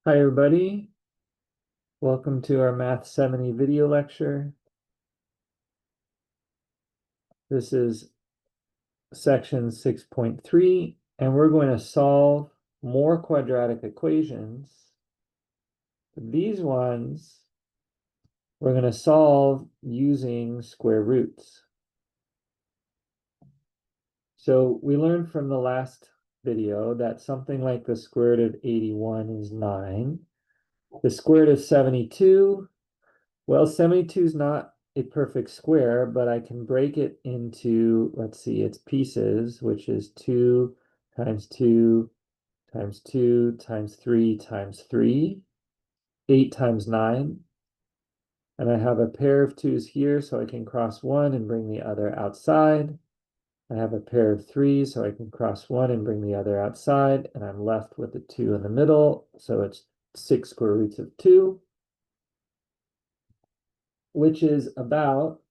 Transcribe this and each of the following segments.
Hi, everybody. Welcome to our Math 70 video lecture. This is section 6.3, and we're going to solve more quadratic equations. These ones we're going to solve using square roots. So we learned from the last video that something like the square root of 81 is 9. The square root of 72, well, 72 is not a perfect square, but I can break it into, let's see, its pieces, which is 2 times 2 times 2 times 3 times 3, 8 times 9. And I have a pair of 2's here, so I can cross one and bring the other outside. I have a pair of 3's, so I can cross one and bring the other outside, and I'm left with a 2 in the middle, so it's 6 square roots of 2, which is about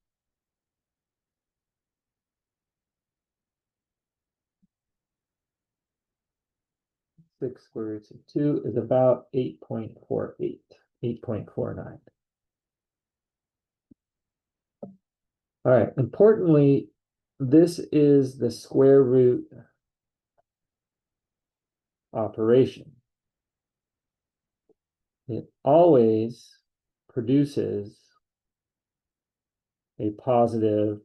6 square roots of 2 is about 8.48, 8.49. All right, importantly, this is the square root operation. It always produces a positive,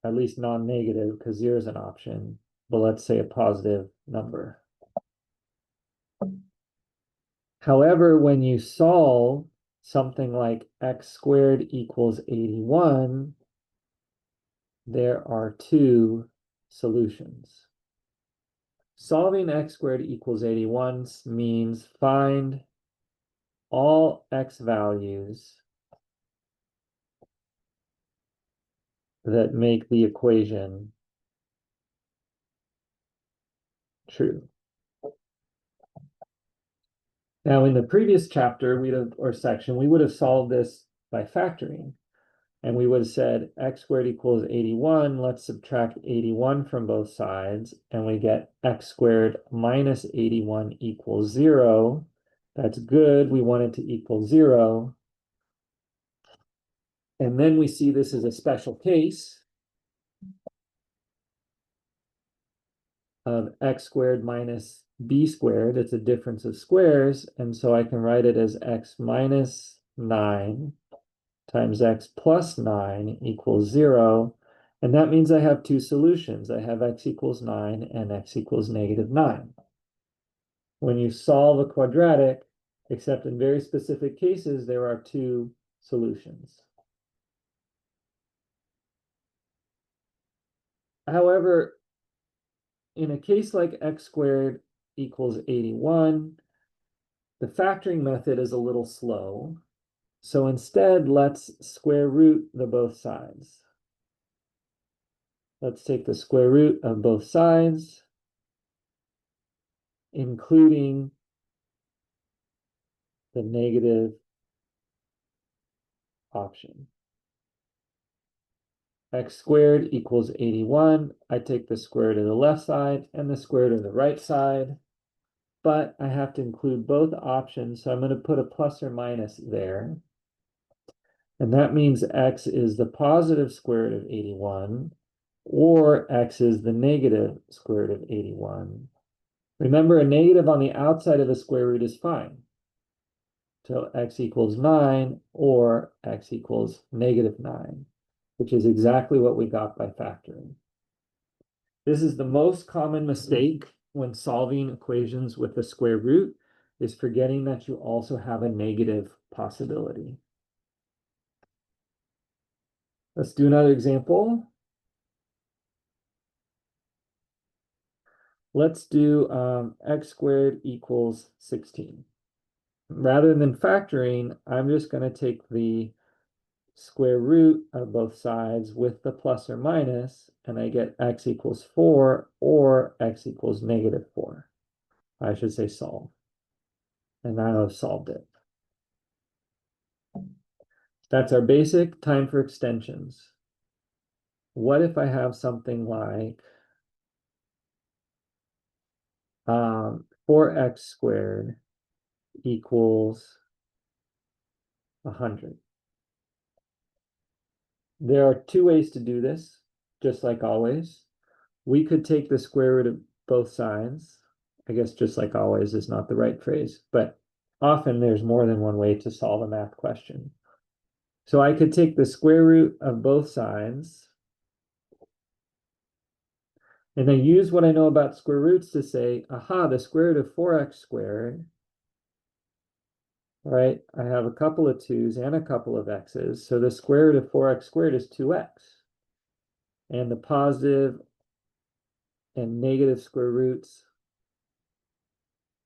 at least non-negative, because 0 is an option, but let's say a positive number. However, when you solve something like x squared equals 81, there are two solutions. Solving x squared equals 81 means find all x values that make the equation true. Now, in the previous chapter, or section, we would have solved this by factoring. And we would have said x squared equals 81. Let's subtract 81 from both sides, and we get x squared minus 81 equals 0. That's good. We want it to equal 0. And then we see this as a special case of x squared minus b squared. It's a difference of squares, and so I can write it as x minus 9 times x plus 9 equals 0. And that means I have two solutions. I have x equals 9 and x equals negative 9. When you solve a quadratic, except in very specific cases, there are two solutions. However, in a case like x squared equals 81, the factoring method is a little slow. So instead, let's square root the both sides. Let's take the square root of both sides, including the negative option. X squared equals 81. I take the square root of the left side and the square root of the right side, but I have to include both options, so I'm going to put a plus or minus there. And that means x is the positive square root of 81, or x is the negative square root of 81. Remember, a negative on the outside of the square root is fine. So x equals 9 or x equals negative 9, which is exactly what we got by factoring. This is the most common mistake when solving equations with the square root, is forgetting that you also have a negative possibility. Let's do another example. Let's do x squared equals 16. Rather than factoring, I'm just going to take the square root of both sides with the plus or minus, and I get x equals 4 or x equals negative 4. I should say solve. And now I've solved it. That's our basic time for extensions. What if I have something like 4x squared equals 100. There are two ways to do this, just like always. We could take the square root of both sides. I guess just like always is not the right phrase, but often there's more than one way to solve a math question. So I could take the square root of both sides and then use what I know about square roots to say, aha, the square root of 4x squared, right? I have a couple of 2's and a couple of x's. So the square root of 4x squared is 2x. And the positive and negative square roots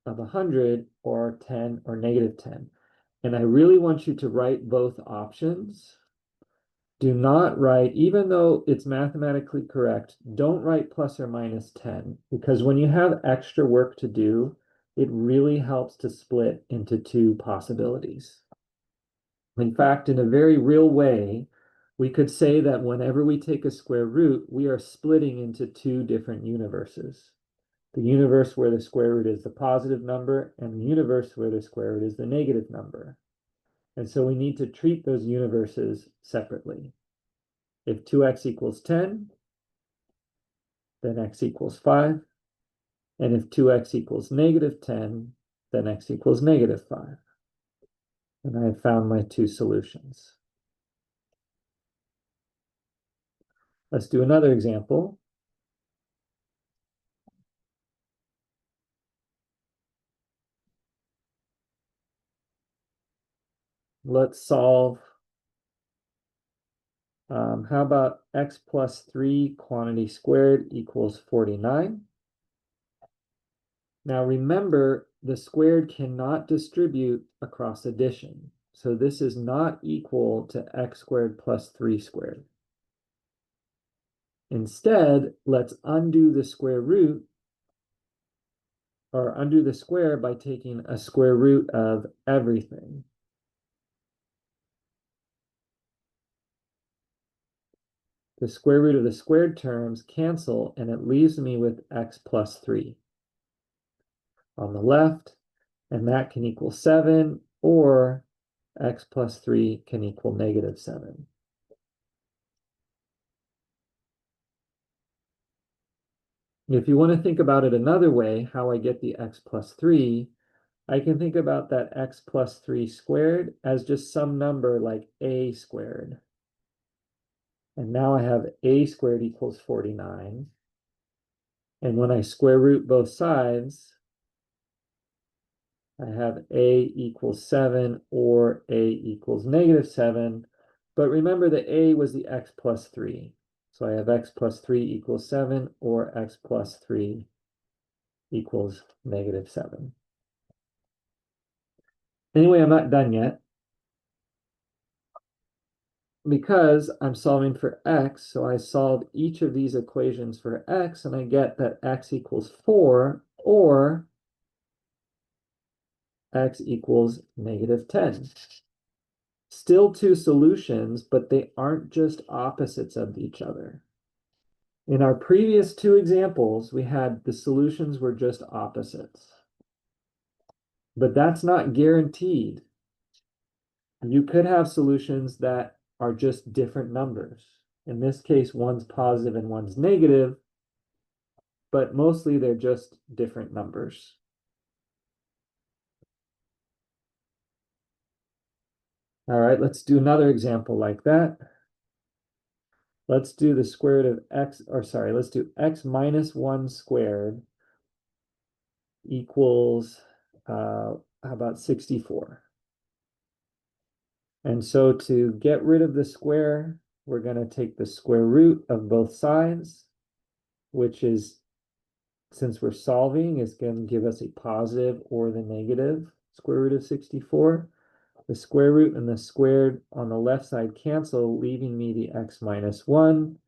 of 100 or 10 or negative 10. And I really want you to write both options. Do not write, even though it's mathematically correct, don't write plus or minus 10, because when you have extra work to do, it really helps to split into two possibilities. In fact, in a very real way, we could say that whenever we take a square root, we are splitting into two different universes. The universe where the square root is the positive number, and the universe where the square root is the negative number. And so we need to treat those universes separately. If 2x equals 10, then x equals 5. And if 2x equals negative 10, then x equals negative 5. And I have found my two solutions. Let's do another example. Let's solve, how about x plus 3 quantity squared equals 49? Now remember, the squared cannot distribute across addition. So this is not equal to x squared plus 3 squared. Instead, let's undo the square root, or undo the square by taking a square root of everything. The square root of the squared terms cancel, and it leaves me with x plus 3 on the left, and that can equal 7, or x plus 3 can equal negative 7. If you want to think about it another way, how I get the x plus 3, I can think about that x plus 3 squared as just some number like a squared. And now I have a squared equals 49. And when I square root both sides, I have a equals 7 or a equals negative 7. But remember that a was the x plus 3. So I have x plus 3 equals 7 or x plus 3 equals negative 7. Anyway, I'm not done yet, because I'm solving for x. So I solve each of these equations for x, and I get that x equals 4 or x equals negative 10. Still two solutions, but they aren't just opposites of each other. In our previous two examples, we had the solutions were just opposites. But that's not guaranteed. You could have solutions that are just different numbers. In this case, one's positive and one's negative, but mostly they're just different numbers. All right, let's do another example like that. Let's do the square root of x, or sorry, let's do x minus 1 squared equals, how about 64? And so to get rid of the square, we're going to take the square root of both sides, which is, since we're solving, is going to give us a positive or the negative square root of 64. The square root and the squared on the left side cancel, leaving me the x minus 1.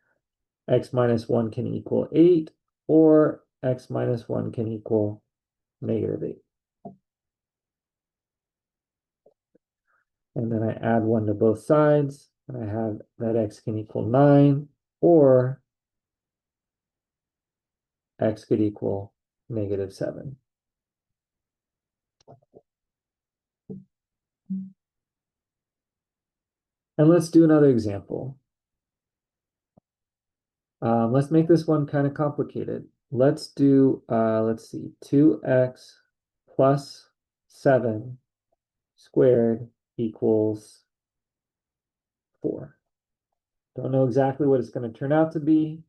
X minus 1 can equal 8, or x minus 1 can equal negative 8. And then I add 1 to both sides, and I have that x can equal 9, or x could equal negative 7. And let's do another example. Let's make this one kind of complicated. Let's do, let's see, 2x plus 7 squared equals 4. Don't know exactly what it's going to turn out to be,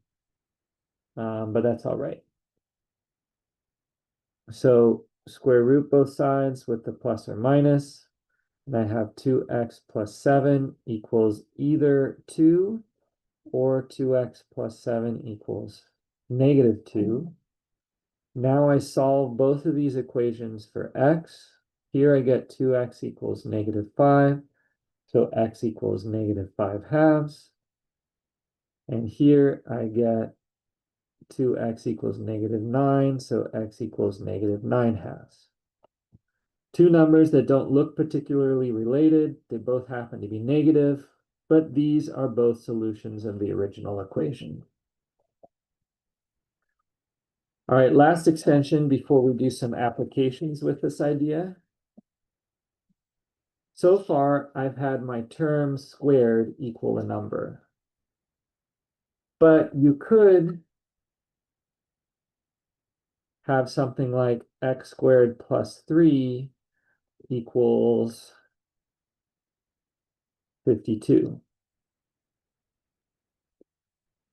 but that's all right. So square root both sides with the plus or minus, and I have 2x plus 7 equals either 2 or 2x plus 7 equals negative 2. Now I solve both of these equations for x. Here I get 2x equals negative 5, so x equals negative 5 halves. And here I get 2x equals negative 9, so x equals negative 9 halves. Two numbers that don't look particularly related. They both happen to be negative, but these are both solutions of the original equation. All right, last extension before we do some applications with this idea. So far, I've had my term squared equal a number. But you could have something like x squared plus 3 equals 52.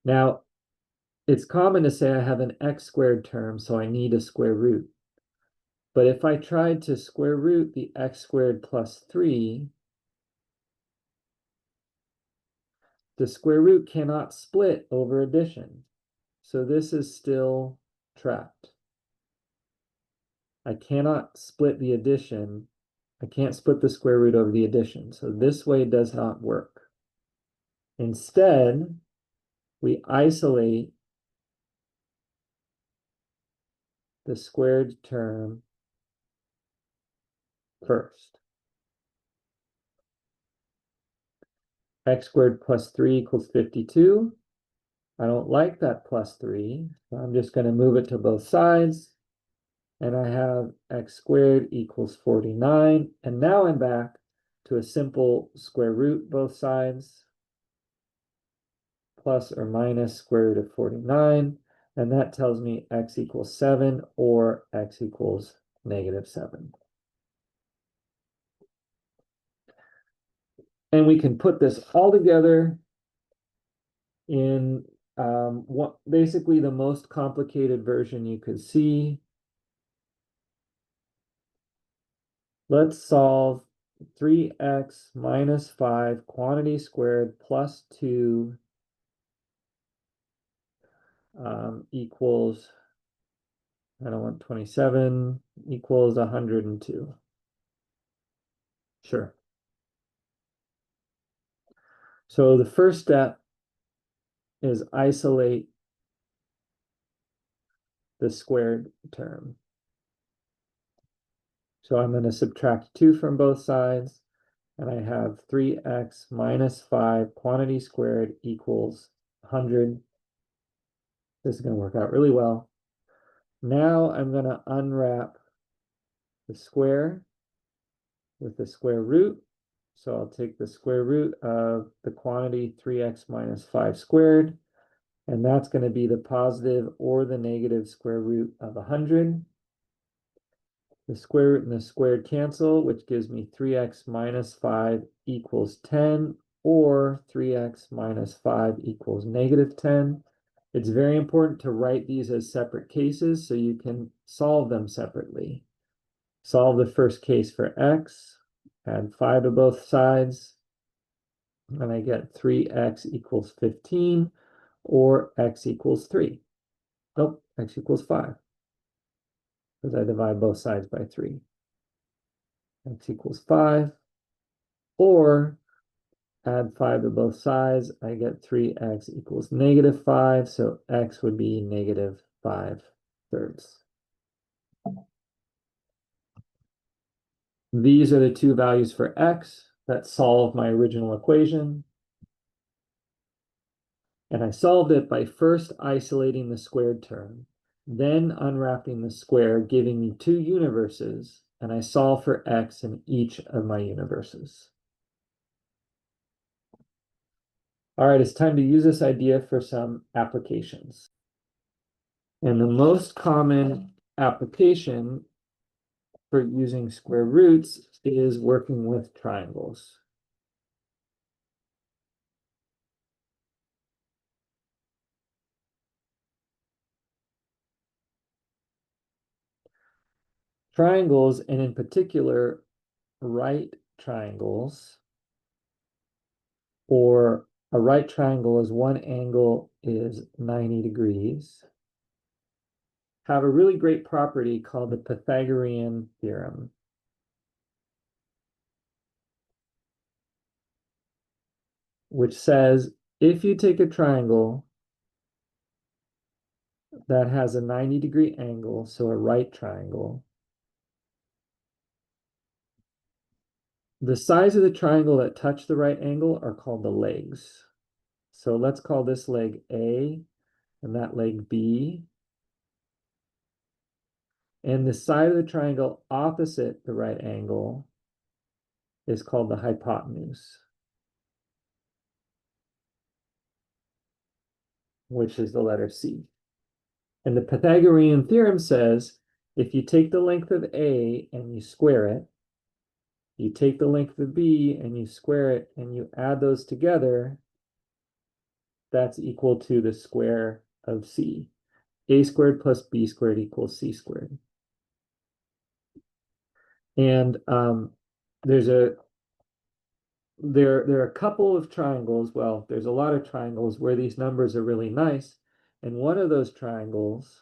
Now, it's common to say I have an x squared term, so I need a square root. But if I tried to square root the x squared plus 3, the square root cannot split over addition. So this is still trapped. I cannot split the addition. I can't split the square root over the addition. So this way does not work. Instead, we isolate the squared term first. X squared plus 3 equals 52. I don't like that plus 3, so I'm just going to move it to both sides. And I have x squared equals 49. And now I'm back to a simple square root both sides, plus or minus square root of 49. And that tells me x equals 7 or x equals negative 7. And we can put this all together in basically the most complicated version you could see. Let's solve 3x minus 5 quantity squared plus 2 equals, I don't want 27, equals 102. Sure. So the first step is isolate the squared term. So I'm going to subtract 2 from both sides, and I have 3x minus 5 quantity squared equals 100. This is going to work out really well. Now I'm going to unwrap the square with the square root. So I'll take the square root of the quantity 3x minus 5 squared, and that's going to be the positive or the negative square root of 100. The square root and the squared cancel, which gives me 3x minus 5 equals 10, or 3x minus 5 equals negative 10. It's very important to write these as separate cases so you can solve them separately. Solve the first case for x, add 5 to both sides, and I get 3x equals 15, or x equals 3. Nope, x equals 5, because I divide both sides by 3. X equals 5, or add 5 to both sides, I get 3x equals negative 5, so x would be negative 5/3. These are the two values for x that solve my original equation. And I solved it by first isolating the squared term, then unwrapping the square, giving me two universes, and I solve for x in each of my universes. All right, it's time to use this idea for some applications. And the most common application for using square roots is working with triangles. Triangles, and in particular, right triangles, or a right triangle is one angle is 90 degrees, have a really great property called the Pythagorean theorem. Which says if you take a triangle that has a 90-degree angle, so a right triangle, the sides of the triangle that touch the right angle are called the legs. So let's call this leg A and that leg B. And the side of the triangle opposite the right angle is called the hypotenuse, which is the letter C. And the Pythagorean theorem says if you take the length of A and you square it, you take the length of B and you square it and you add those together, that's equal to the square of C. A squared plus B squared equals C squared. And there are a couple of triangles, well, there's a lot of triangles where these numbers are really nice. And one of those triangles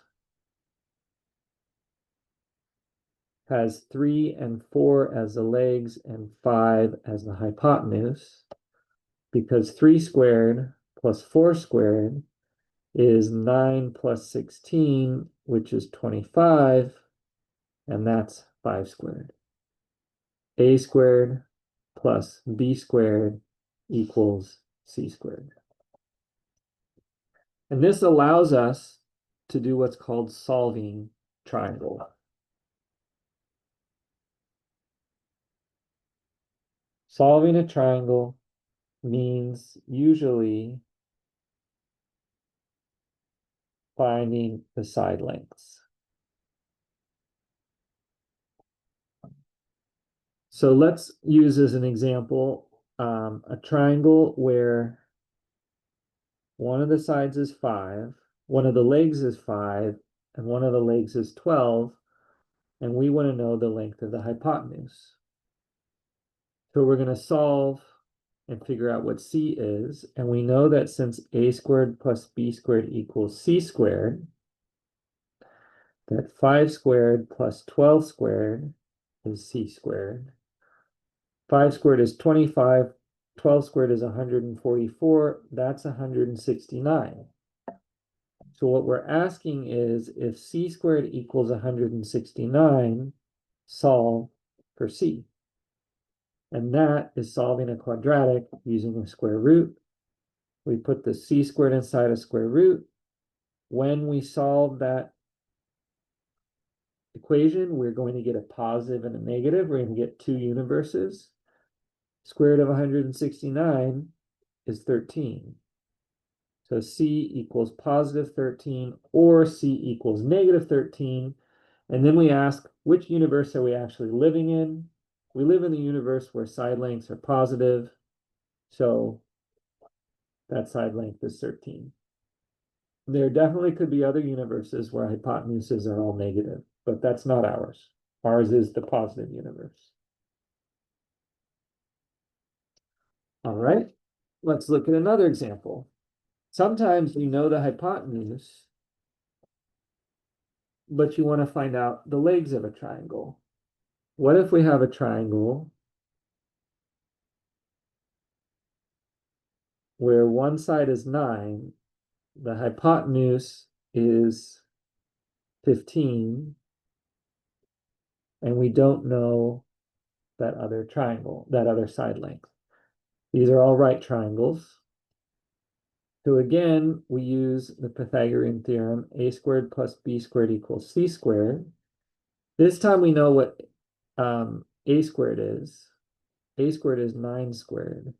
has 3 and 4 as the legs and 5 as the hypotenuse, because 3 squared plus 4 squared is 9 plus 16, which is 25, and that's 5 squared. A squared plus B squared equals C squared. And this allows us to do what's called solving triangle. Solving a triangle means usually finding the side lengths. So let's use as an example a triangle where one of the sides is 5, one of the legs is 5, and one of the legs is 12, and we want to know the length of the hypotenuse. So we're going to solve and figure out what C is, and we know that since A squared plus B squared equals C squared, that 5 squared plus 12 squared is C squared. 5 squared is 25, 12 squared is 144, that's 169. So what we're asking is if C squared equals 169, solve for C. And that is solving a quadratic using a square root. We put the C squared inside a square root. When we solve that equation, we're going to get a positive and a negative. We're going to get two universes. Square root of 169 is 13. So C equals positive 13 or C equals negative 13. And then we ask, which universe are we actually living in? We live in the universe where side lengths are positive. So that side length is 13. There definitely could be other universes where hypotenuses are all negative, but that's not ours. Ours is the positive universe. All right, let's look at another example. Sometimes you know the hypotenuse, but you want to find out the legs of a triangle. What if we have a triangle where one side is 9, the hypotenuse is 15, and we don't know that other triangle, that other side length. These are all right triangles. So again, we use the Pythagorean theorem, a squared plus b squared equals c squared. This time we know what a squared is. A squared is 9 squared.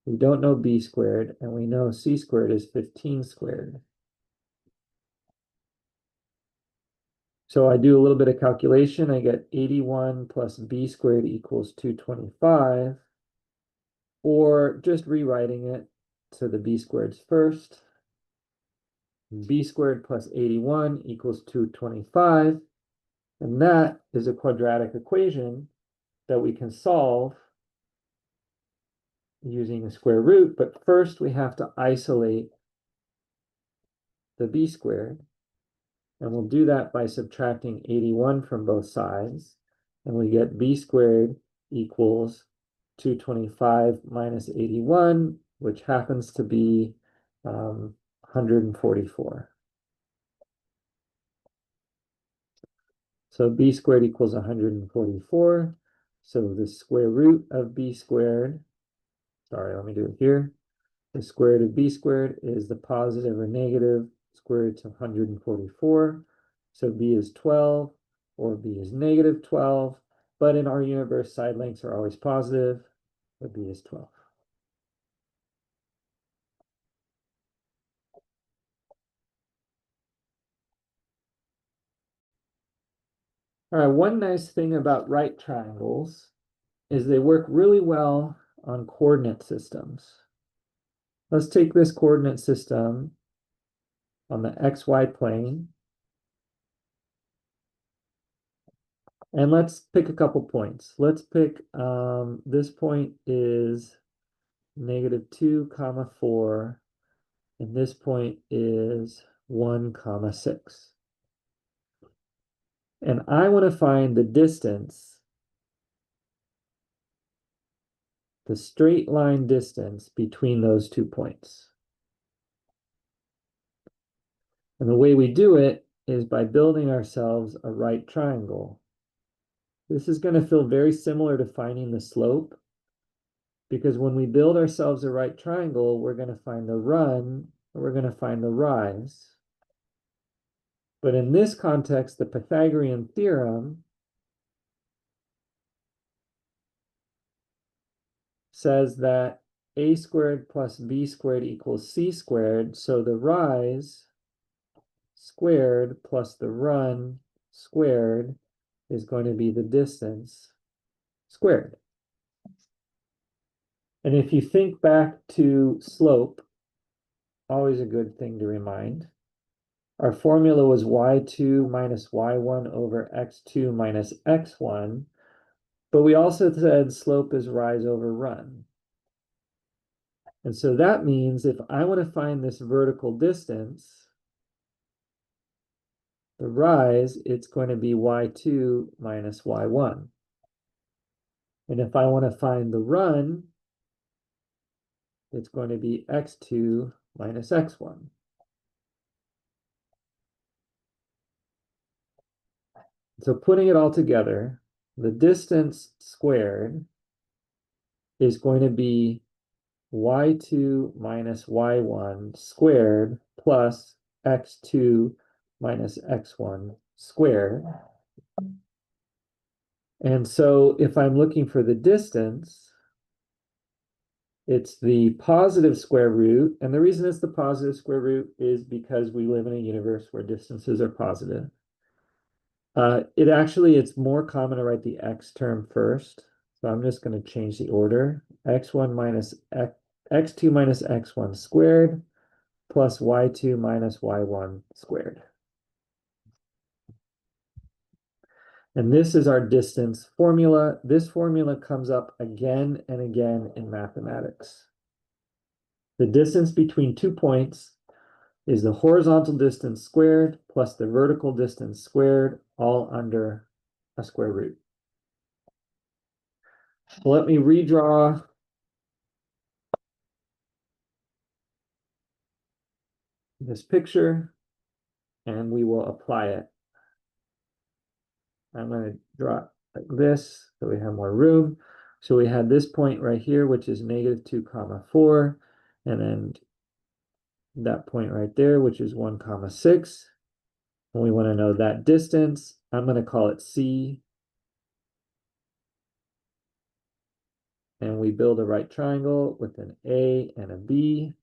We don't know b squared, and we know c squared is 15 squared. So I do a little bit of calculation. I get 81 plus b squared equals 225, or just rewriting it to the b squareds first. B squared plus 81 equals 225. And that is a quadratic equation that we can solve using a square root. But first we have to isolate the b squared. And we'll do that by subtracting 81 from both sides. And we get b squared equals 225 minus 81, which happens to be 144. So b squared equals 144. So the square root of b squared, sorry, let me do it here. The square root of b squared is the positive or negative square root of 144. So b is 12 or b is negative 12. But in our universe, side lengths are always positive. So b is 12. All right, one nice thing about right triangles is they work really well on coordinate systems. Let's take this coordinate system on the XY plane. And let's pick a couple points. Let's pick, this point is -2, 4, and this point is 1, 6. And I want to find the distance, the straight line distance between those 2 points. And the way we do it is by building ourselves a right triangle. This is going to feel very similar to finding the slope, because when we build ourselves a right triangle, we're going to find the run, or we're going to find the rise. But in this context, the Pythagorean theorem says that a squared plus b squared equals c squared. So the rise squared plus the run squared is going to be the distance squared. And if you think back to slope, always a good thing to remind, our formula was y2 minus y1 over x2 minus x1, but we also said slope is rise over run. And so that means if I want to find this vertical distance, the rise, it's going to be y2 minus y1. And if I want to find the run, it's going to be x2 minus x1. So putting it all together, the distance squared is going to be y2 minus y1 squared plus x2 minus x1 squared. And so if I'm looking for the distance, it's the positive square root. And the reason it's the positive square root is because we live in a universe where distances are positive. It's more common to write the x term first. So I'm just going to change the order. x1 minus x2 minus x1 squared plus y2 minus y1 squared. And this is our distance formula. This formula comes up again and again in mathematics. The distance between 2 points is the horizontal distance squared plus the vertical distance squared, all under a square root. So let me redraw this picture and we will apply it. I'm going to draw it like this so we have more room. So we had this point right here, which is -2, 4, and then that point right there, which is 1, 6. And we want to know that distance. I'm going to call it C. and we build a right triangle with an A and a B.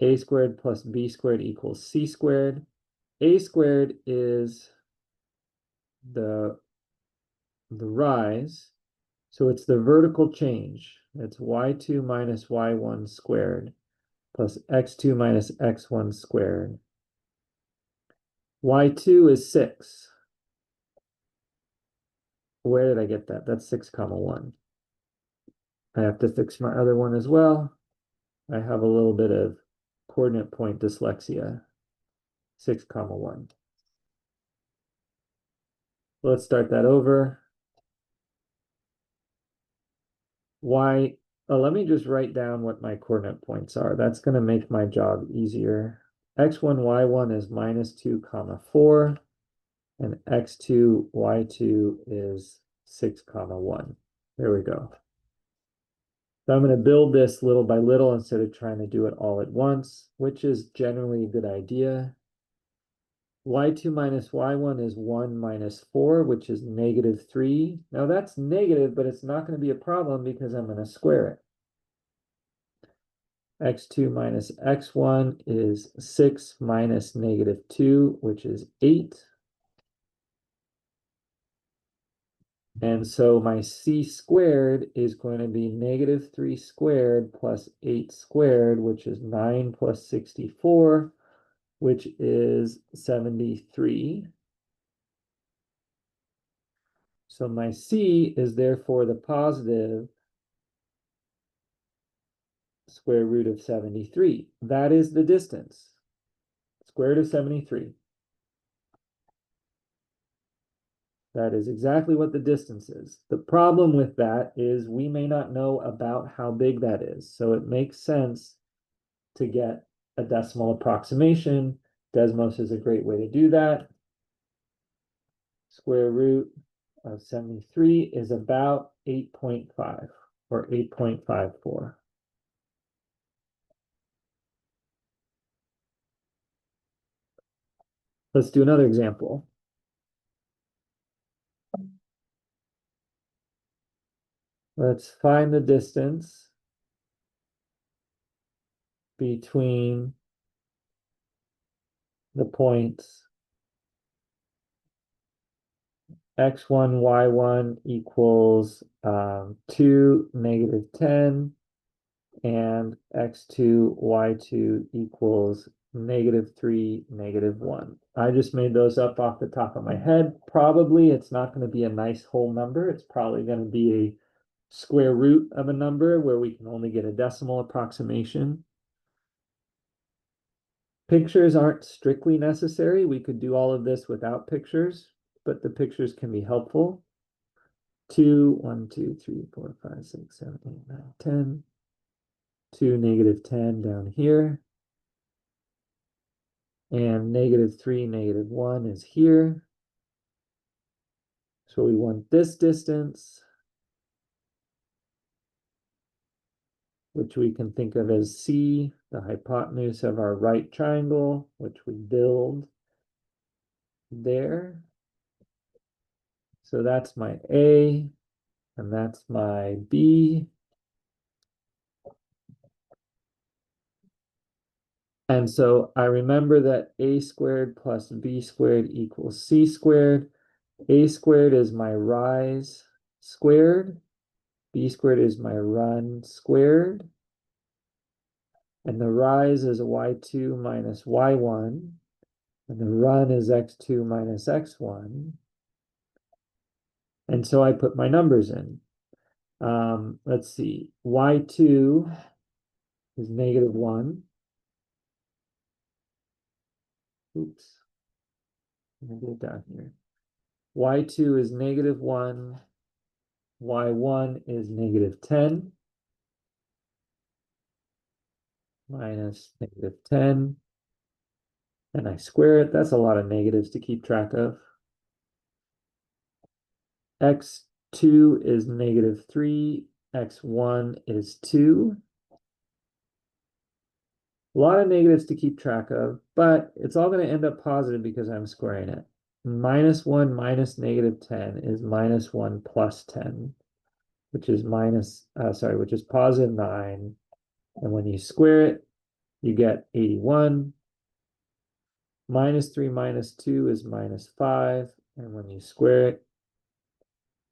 A squared plus B squared equals C squared. A squared is the rise, so it's the vertical change. It's y2 minus y1 squared plus x2 minus x1 squared. Y2 is 6. Where did I get that? That's 6 comma 1. I have to fix my other one as well. I have a little bit of coordinate point dyslexia. 6 comma 1. Let's start that over. Let me just write down what my coordinate points are. That's going to make my job easier. X1, Y1 is minus 2 comma 4, and X2, Y2 is 6 comma 1. There we go. So I'm going to build this little by little instead of trying to do it all at once, which is generally a good idea. Y2 minus Y1 is 1 minus 4, which is negative 3. Now that's negative, but it's not going to be a problem because I'm going to square it. X2 minus X1 is 6 minus negative 2, which is 8. And so my C squared is going to be negative 3 squared plus 8 squared, which is 9 plus 64, which is 73. So my C is therefore the positive square root of 73. That is the distance. Square root of 73. That is exactly what the distance is. The problem with that is we may not know about how big that is. So it makes sense to get a decimal approximation. Desmos is a great way to do that. Square root of 73 is about 8.5 or 8.54. Let's do another example. Let's find the distance between the points x1, y1 equals 2, negative 10, and x2, y2 equals negative 3, negative 1. I just made those up off the top of my head. Probably it's not going to be a nice whole number. It's probably going to be a square root of a number where we can only get a decimal approximation. Pictures aren't strictly necessary. We could do all of this without pictures, but the pictures can be helpful. 2, 1, 2, 3, 4, 5, 6, 7, 8, 9, 10. 2, negative 10 down here. And negative 3, negative 1 is here. So we want this distance, which we can think of as C, the hypotenuse of our right triangle, which we build there. So that's my A, and that's my B. And so I remember that A squared plus B squared equals C squared. A squared is my rise squared. B squared is my run squared. And the rise is y2 minus y1. And the run is x2 minus x1. And so I put my numbers in. Let's see. Y2 is negative 1. Oops. Let me get it down here. Y2 is negative 1. Y1 is negative 10. Minus negative 10. And I square it. That's a lot of negatives to keep track of. X2 is negative 3. X1 is 2. A lot of negatives to keep track of, but it's all going to end up positive because I'm squaring it. Minus 1 minus negative 10 is minus 1 plus 10. which is which is positive 9. And when you square it, you get 81. Minus 3 minus 2 is minus 5. And when you square it,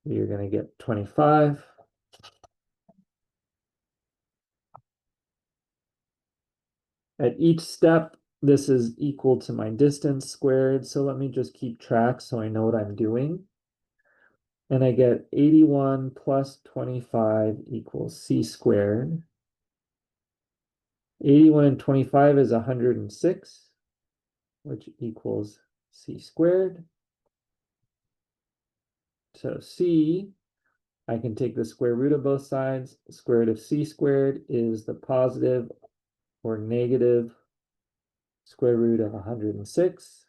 you're going to get 25. At each step, this is equal to my distance squared. So let me just keep track so I know what I'm doing. And I get 81 plus 25 equals c squared. 81 and 25 is 106, which equals c squared. So c, I can take the square root of both sides. The square root of c squared is the positive or negative square root of 106.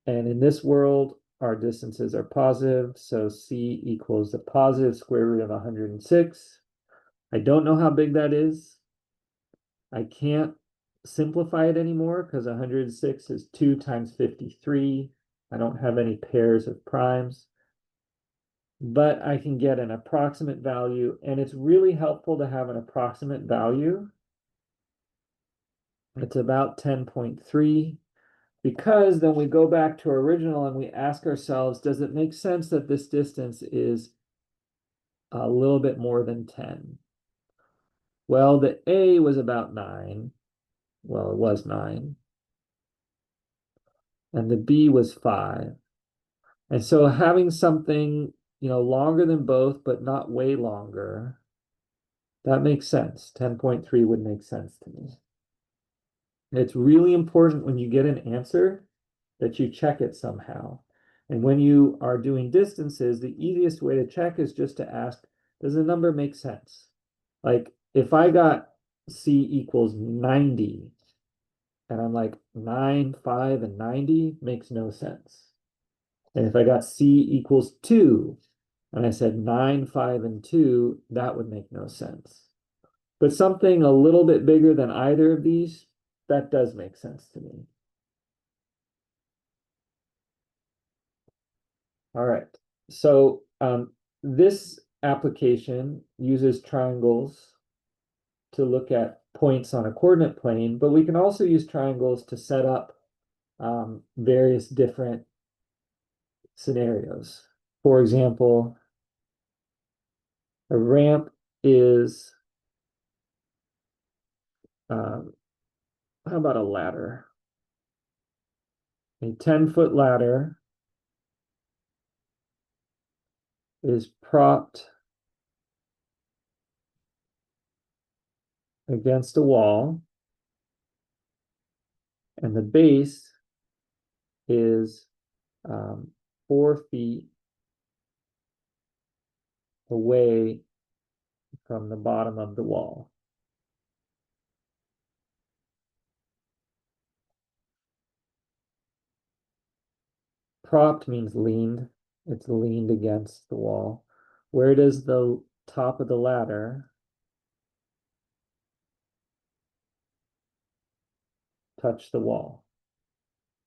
And in this world, our distances are positive, so c equals the positive square root of 106. I don't know how big that is. I can't simplify it anymore because 106 is 2 times 53. I don't have any pairs of primes. But I can get an approximate value, and it's really helpful to have an approximate value. It's about 10.3. Because then we go back to our original and we ask ourselves, does it make sense that this distance is a little bit more than 10? Well, the A was about 9. Well, it was 9. And the B was 5. And so having something, longer than both, but not way longer, that makes sense. 10.3 would make sense to me. It's really important when you get an answer that you check it somehow. And when you are doing distances, the easiest way to check is just to ask, does the number make sense? Like if I got c equals 90, and I'm like 9, 5, and 90 makes no sense. And if I got c equals 2, and I said 9, 5, and 2, that would make no sense. But something a little bit bigger than either of these, that does make sense to me. All right, so this application uses triangles to look at points on a coordinate plane, but we can also use triangles to set up various different scenarios. For example, a ramp is, how about a ladder? A 10-foot ladder is propped against a wall, and the base is 4 feet away from the bottom of the wall. Propped means leaned. It's leaned against the wall. Where does the top of the ladder touch the wall?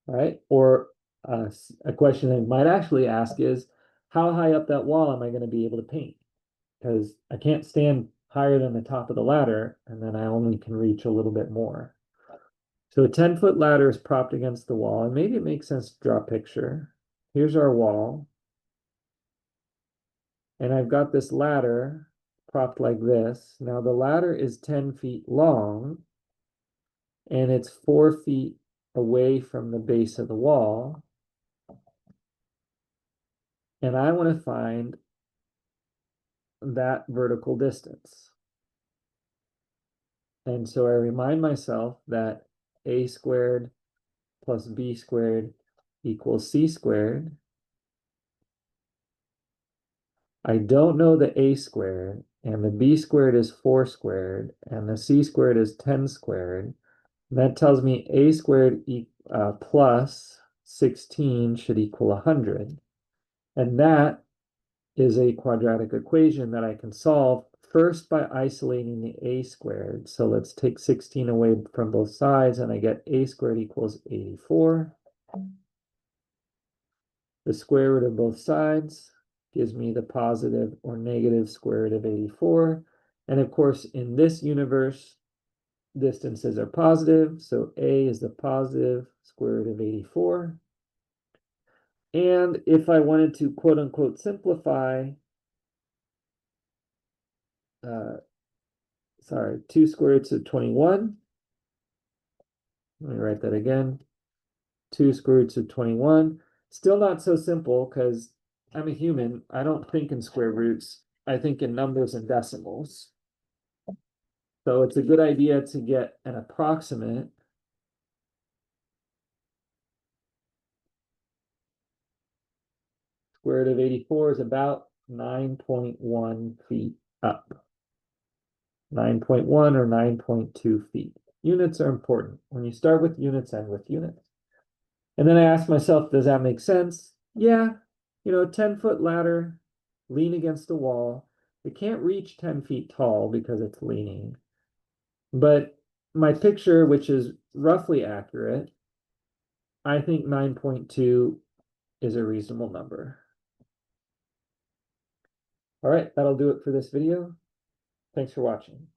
Right? Or a question I might actually ask is, how high up that wall am I going to be able to paint? Because I can't stand higher than the top of the ladder, and then I only can reach a little bit more. So a 10-foot ladder is propped against the wall, and maybe it makes sense to draw a picture. Here's our wall. And I've got this ladder propped like this. Now the ladder is 10 feet long, and it's 4 feet away from the base of the wall. And I want to find that vertical distance. And so I remind myself that a squared plus b squared equals c squared. I don't know the a squared, and the b squared is 4 squared, and the c squared is 10 squared. And that tells me a squared plus 16 should equal 100. And that is a quadratic equation that I can solve first by isolating the a squared. So let's take 16 away from both sides, and I get a squared equals 84. The square root of both sides, gives me the positive or negative square root of 84. And of course, in this universe, distances are positive, so a is the positive square root of 84. And if I wanted to quote unquote simplify, 2 square roots of 21. Let me write that again. 2 square roots of 21. Still not so simple because I'm a human. I don't think in square roots. I think in numbers and decimals. So it's a good idea to get an approximate. Square root of 84 is about 9.1 feet up. 9.1 or 9.2 feet. Units are important. When you start with units, end with units. And then I asked myself, does that make sense? Yeah, 10-foot ladder, lean against a wall. It can't reach 10 feet tall because it's leaning. But my picture, which is roughly accurate, I think 9.2 is a reasonable number. All right, that'll do it for this video. Thanks for watching.